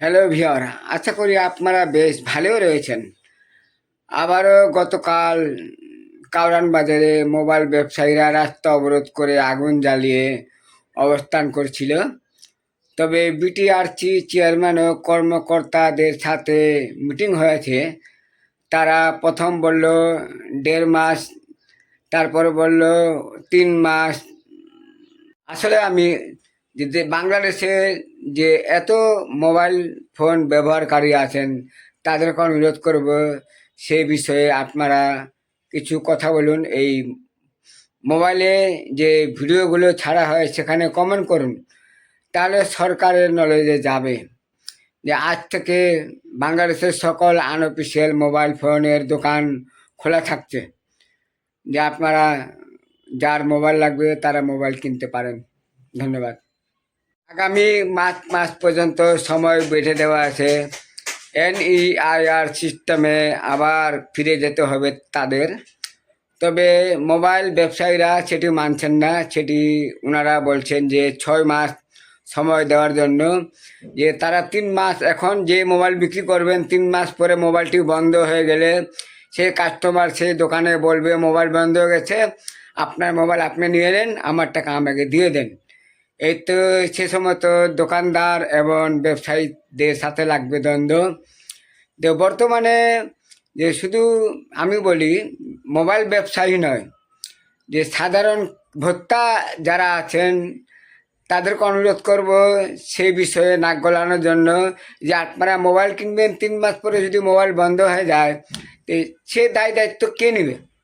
Hello ভিওরা, আশা করি আপনারা বেশ ভালো রয়েছেন। আবারও গতকাল কাউরান বাজারে মোবাইল ব্যবসায়ীরা রাস্তা অবরোধ করে আগুন জ্বালিয়ে অবস্থান করছিল। তবে বিটিআরসি চেয়ারম্যান ও কর্মকর্তাদের সাথে মিটিং হয়েছে। তারা প্রথম বলল 1.5 মাস, তারপরে বলল 3 মাস। আসলে আমি যে বাংলাদেশে যে এত মোবাইল ফোন ব্যবহারকারী আছেন তাদেরকে অনুরোধ করব সেই বিষয়ে আপনারা কিছু কথা বলুন। এই মোবাইলে যে ভিডিওগুলো ছাড়া হয় সেখানে কমেন্ট করুন, তাহলে সরকারের নলেজে যাবে যে আজ থেকে বাংলাদেশের সকল আনঅফিসিয়াল মোবাইল ফোনের দোকান খোলা থাকছে, যে আপনারা যার মোবাইল লাগবে তারা মোবাইল কিনতে পারেন। ধন্যবাদ। আগামী মার্চ মাস পর্যন্ত সময় বেঁধে দেওয়া আছে। NEIR সিস্টেমে আবার ফিরে যেতে হবে তাদের। তবে মোবাইল ব্যবসায়ীরা সেটি মানছেন না। সেটি ওনারা বলছেন যে 6 মাস সময় দেওয়ার জন্য, যে তারা 3 মাস, এখন যে মোবাইল বিক্রি করবেন 3 মাস পরে মোবাইলটি বন্ধ হয়ে গেলে সেই কাস্টমার সেই দোকানে বলবে মোবাইল বন্ধ হয়ে গেছে, আপনার মোবাইল আপনি নিয়ে নেন, আমার টাকা আমাকে দিয়ে দেন। এই তো সে সময় তো দোকানদার এবং ব্যবসায়ীদের সাথে লাগবে দ্বন্দ্ব। তো বর্তমানে যে শুধু আমি বলি মোবাইল ব্যবসায়ী নয়, যে সাধারণ ভোক্তা যারা আছেন তাদেরকে অনুরোধ করব সেই বিষয়ে নাক গলানোর জন্য, যে আপনারা মোবাইল কিনবেন 3 মাস পরে যদি মোবাইল বন্ধ হয়ে যায়, তো সে দায় দায়িত্ব কে নেবে?